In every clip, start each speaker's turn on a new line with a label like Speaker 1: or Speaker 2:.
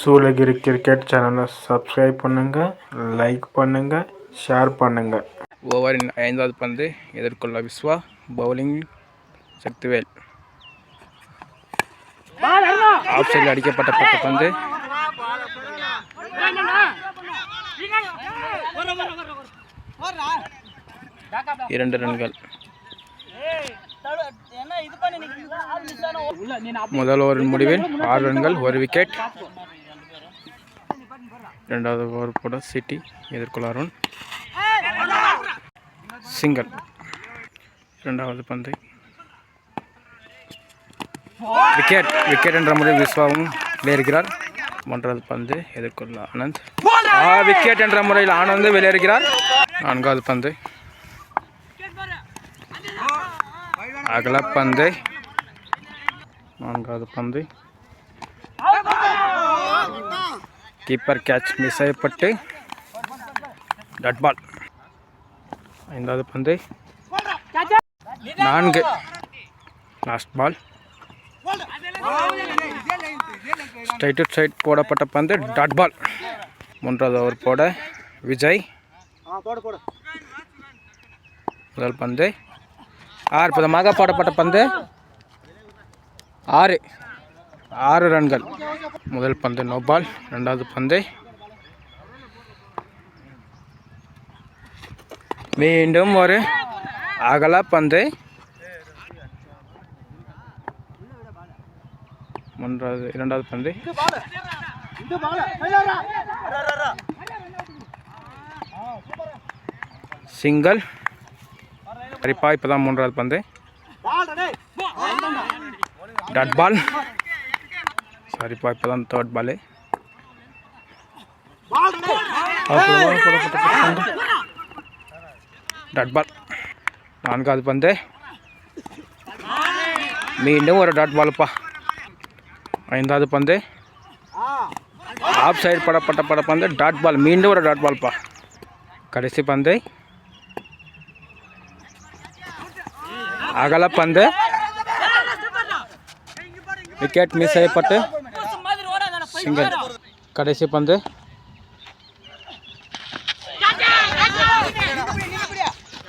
Speaker 1: Shoolagiri cricket சேனலை subscribe பண்ணுங்கள், like பண்ணுங்கள், ஷேர் பண்ணுங்கள்.
Speaker 2: ஓவரின் 5வது பந்து எதிர்கொள்ள விஸ்வா. பவுலிங் சக்திவேல். ஆஃப் சைடில் அடிக்கப்பட்ட பந்து. இரண்டு ரன்கள். முதல் ஓவரின் முடிவில் 6 ரன்கள், 1 விக்கெட். இரண்டாவது ஓவர் போட சிட்டி எதிர்கொள்ள அருண். சிங்கிள். இரண்டாவது பந்து விக்கெட். விக்கெட் என்ற முறையில் விஸ்வாவும் வெளியேறுகிறார். மூன்றாவது பந்து எதிர்கொள்ள ஆனந்த். விக்கெட் என்ற முறையில் ஆனந்த் வெளியேறுகிறார். நான்காவது பந்து அகலப்பந்து. நான்காவது பந்து கீப்பர் கேட்ச் மிஸ் செய்யப்பட்டு டட் பால். ஐந்தாவது பந்து 4 last ball. Straight to straight போடப்பட்ட பந்து டாட் பால். மூன்றாவது ஓவர் போட விஜய். முதல் பந்து அற்புதமாக போடப்பட்ட பந்து 6 ரன்கள். முதல் பந்து நோ பால். இரண்டாவது பந்து மீண்டும் ஒரு அகல பந்து. இரண்டாவது பந்து சிங்கிள். சரிப்பா, இப்போதான் மூன்றாவது பந்து டாட் பால். சரிப்பா, இப்போதான் தேர்ட் பால். டாட் பால். நான்காவது பந்து மீண்டும் ஒரு டாட் பாலுப்பா. ஐந்தாவது பந்து ஆஃப் சைடு படப்பட்ட பந்து டாட் பால். மீண்டும் ஒரு டாட் பால்ப்பா. கடைசி பந்து அகல பந்து. விக்கெட் மிஸ் செய்யப்பட்டு சிங்கிள். கடைசி பந்து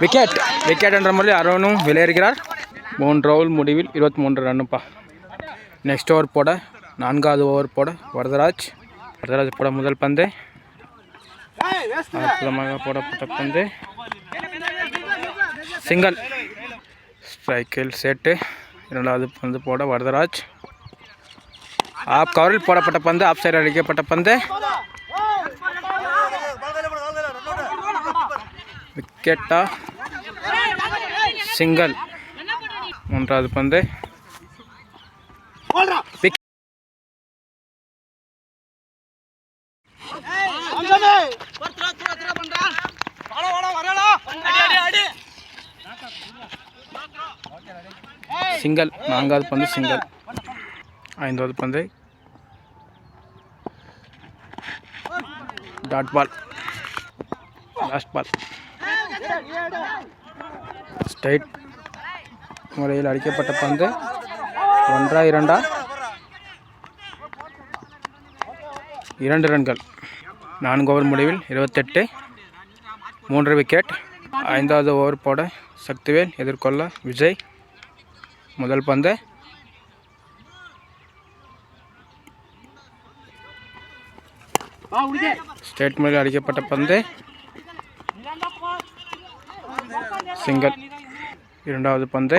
Speaker 2: விக்கெட். விக்கெட் என்ற முறையில் அருணும் வெளியேறுகிறார். 3 ஓவர் முடிவில் 23 ரன்னுப்பா. நெக்ஸ்ட் ஓவர் போட 4வது ஓவர் போட வரதராஜ் போட முதல் பந்து அற்புதமாக போடப்பட்ட பந்து சிங்கிள். ஸ்ட்ரைக்கில் செட்டு. இரண்டாவது பந்து போட வரதராஜ். ஆஃப் கவரில் போடப்பட்ட பந்து ஆஃப் சைடு அடிக்கப்பட்ட பந்து விக்கெட்டா சிங்கிள். மூன்றாவது பந்து சிங்கிள். நான்காவது பந்து சிங்கிள். ஐந்தாவது பந்து dot ball. Last ball. Straight முறையில் அடிக்கப்பட்ட பந்து 1 2 2 ரன்கள். 4 ஓவர் முடிவில் 28 3 விக்கெட். 5வது ஓவர் போட சக்திவேல் எதிர்கொள்ள விஜய். முதல் பந்து ஸ்ட்ரைட் முறையில் அடிக்கப்பட்ட பந்து சிங்கிள். இரண்டாவது பந்து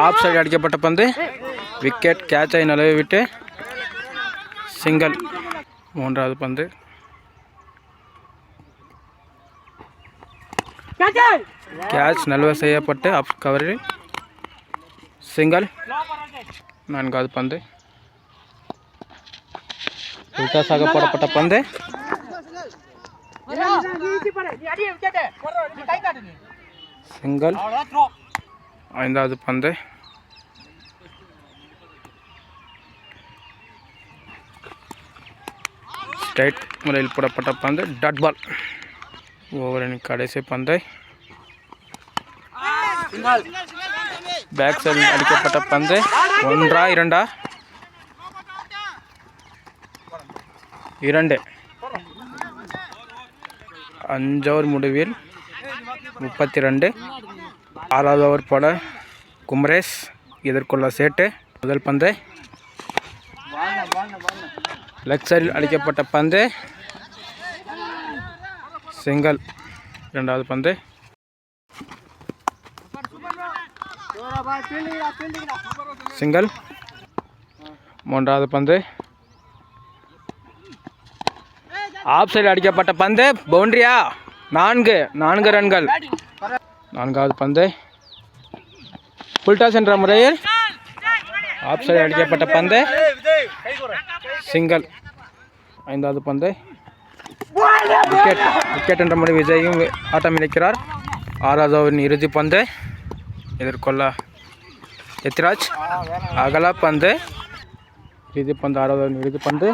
Speaker 2: ஆஃப் சைடு அடிக்கப்பட்ட பந்து விக்கெட் கேட்ச் ஆகி நழுவி விட்டு சிங்கிள். மூன்றாவது பந்து கேட்ச் நழுவ செய்யப்பட்டு ஆஃப் கவரில் சிங்கிள். நான்காவது பந்து உல்டாசாக போடப்பட்ட பந்து சிங்கிள். ஐந்தாவது பந்து ஸ்ட்ரைட் முறையில் போடப்பட்ட பந்து டாட் பால். ஓவரின் கடைசி பந்தை பேக் சைடில் அடிக்கப்பட்ட பந்து. 1 2 2. 5 ஓவர் முடிவில் 32. 6வது ஓவர் போட குமரேஷ் எதிர்கொள்ள சேட்டு. முதல் பந்து லெக் சைடில் அடிக்கப்பட்ட பந்து. சிங்கிள். 2வது பந்து சிங்கிள். 3வது பந்து ஆஃப் சைடு அடிக்கப்பட்ட பந்து. பவுண்டரியா? 4 ரன்கள். 4வது பந்து ஃபுல் டாஸ் என்ற முறையில் ஆஃப் சைடு அடிக்கப்பட்ட பந்து. சிங்கிள். 5வது பந்து விக்கெட் என்ற முறை விஜயும் ஆட்டம் இழைக்கிறார். 6வது ஓவரின் இறுதி பந்து எதிர்கொள்ள எத்திராஜ். அகல பந்து. இறுதி பந்து 6வது ஓவரின் இறுதி பந்து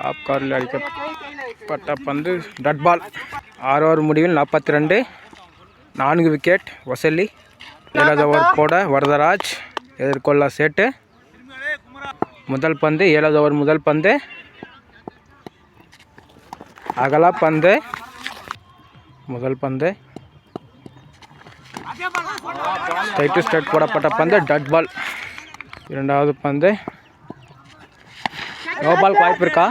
Speaker 2: ஆஃப் காரில் அடிக்கப்பட்ட பந்து. டட் பால். 6 ஓவர் முடிவில் 42. 4 விக்கெட் வசல்லி. 7வது ஓவர் போட வரதராஜ் எதிர்கொள்ள சேட்டு. முதல் பந்து 7வது ஓவர் முதல் பந்து அகல பந்து. முதல் பந்து ஸ்ட்ரைட் டு ஸ்ட்ரைட் போடப்பட்ட பந்து. டட் பால். 2வது பந்து நோ பால். வாய்ப்பு இருக்கா?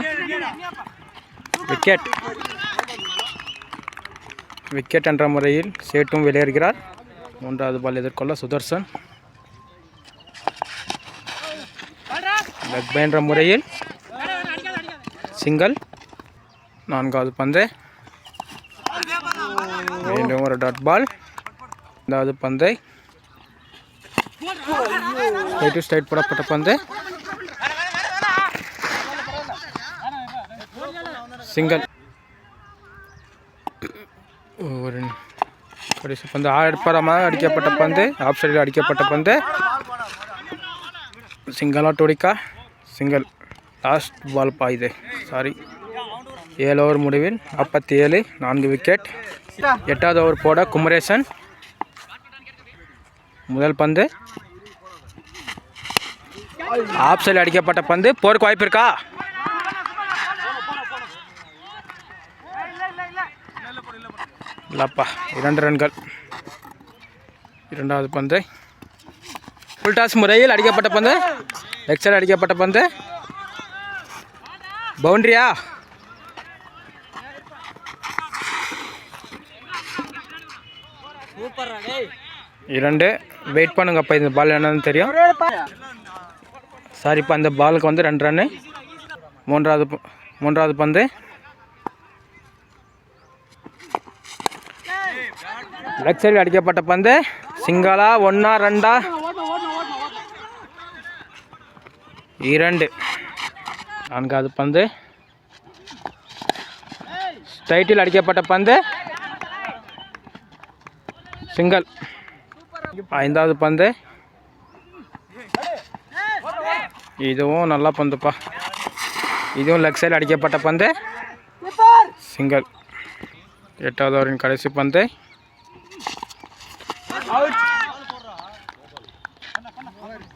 Speaker 2: விக்கெட் என்ற முறையில் சேட்டும் வெளியேறுகிறார். 3வது பால் எதிர்கொள்ள சுதர்சன். லெக் பை என்ற முறையில் சிங்கிள். 4வது பந்து மீண்டும் ஒரு டாட் பால். 5வது பந்தை ஸ்ட்ரைட் போடப்பட்ட பந்து. சிங்கிள். ஒரு கடைசி பந்து ஆடப்பரமாக அடிக்கப்பட்ட பந்து. ஆஃப் சைடில் அடிக்கப்பட்ட பந்து. சிங்கிளா டோடிக்கா? சிங்கிள். லாஸ்ட் பால் பாயுது. 7 ஓவர் முடிவில் 47. 4 விக்கெட். 8வது ஓவர் போட குமரேசன். முதல் பந்து ஆஃப் சைடில் அடிக்கப்பட்ட பந்து. போருக்கு வாய்ப்பு இருக்கா? இல்லப்பா. 2 ரன்கள். 2வது பந்து ஃபுல் டாஸ் முறையில் அடிக்கப்பட்ட பந்து. லெக் சைடு அடிக்கப்பட்ட பந்து. பவுண்டரியா? இரண்டு. வெயிட் பண்ணுங்கப்பா, இந்த பால் என்னன்னு தெரியும். சாரிப்பா, அந்த பாலுக்கு வந்து 2 ரன்னு. மூன்றாவது பந்து லெக் சைடில் அடிக்கப்பட்ட பந்து. சிங்களா? 1 2 2. 4வது பந்து ஸ்ட்ரைட்டில் அடிக்கப்பட்ட பந்து. சிங்கிள். 5வது பந்து இதுவும் நல்ல பந்துப்பா. இதுவும் லெக் சைடில் அடிக்கப்பட்ட பந்து. சிங்கிள். 8வது ஓவரின் கடைசி பந்து.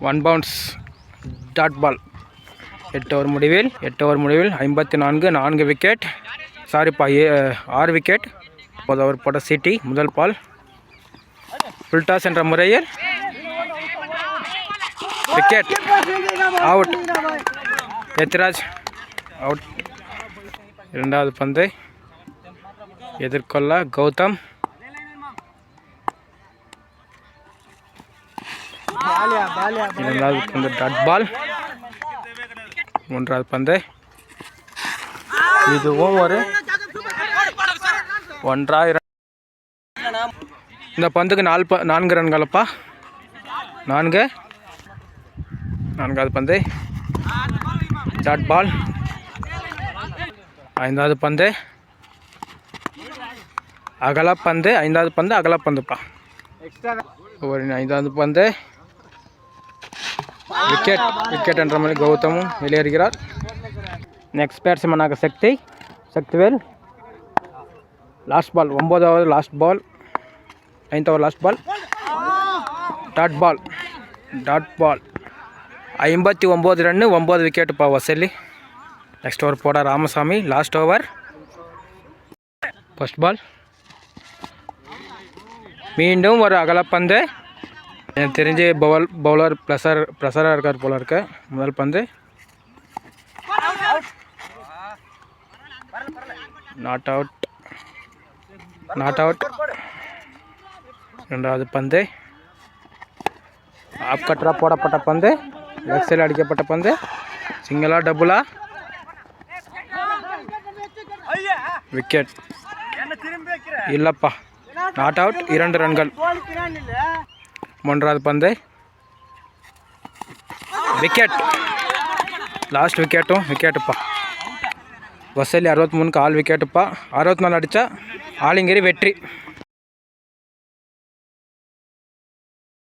Speaker 2: One bounce dot ball. 8 over முடிவில் 54. 4 விக்கெட். சாரிப்பா, 6 விக்கெட். 10 ஓவர் போட்ட சிட்டி. முதல் பால் ஃபுல் டாஸ் என்ற முறையில் விக்கெட். அவுட். எத்திராஜ் அவுட். 2வது பந்து எதிர்கொள்ள கௌதம். 2வது பந்து டாட் பால். 3வது பந்து இதுவும் ஒரு 1 இந்த பந்துக்கு 4 ரன்களப்பா. 4வது பந்து டாட் பால். 5வது பந்து அகலப்பந்து. 5வது பந்து அகலப்பந்துப்பா. ஒரு 5வது பந்து விக்கெட் என்ற மாதிரி கௌதமும் வெளியேறுகிறார். நெக்ஸ்ட் பேட்ஸ்மேனாக சக்திவேல். லாஸ்ட் பால் 9வது last ball. 9th over last ball. Dot ball 59 run 9 விக்கெட்டுப்பா வசலி. நெக்ஸ்ட் ஓவர் போட Ramasamy. Last over. First ball. மீண்டும் ஒரு அகலப்பந்து. எனக்கு தெரிஞ்சு பவுலர் ப்ரெஷராக இருக்கார் போல இருக்க. முதல் பந்து நாட் அவுட். ரெண்டாவது பந்து ஆப் கட்டரா போடப்பட்ட பந்து. லெஃப்ட் சைடில் அடிக்கப்பட்ட பந்து. சிங்கிளா டபுளா? விக்கெட் இல்லைப்பா. Not out. 2 ரன்கள். மூன்றாவது பந்து விக்கெட். லாஸ்ட் விக்கெட்டுப்பா. வசலி 63க்கு ஆல் விக்கெட்டுப்பா. 64 அடித்தா ஆலிங்கேரி வெற்றி.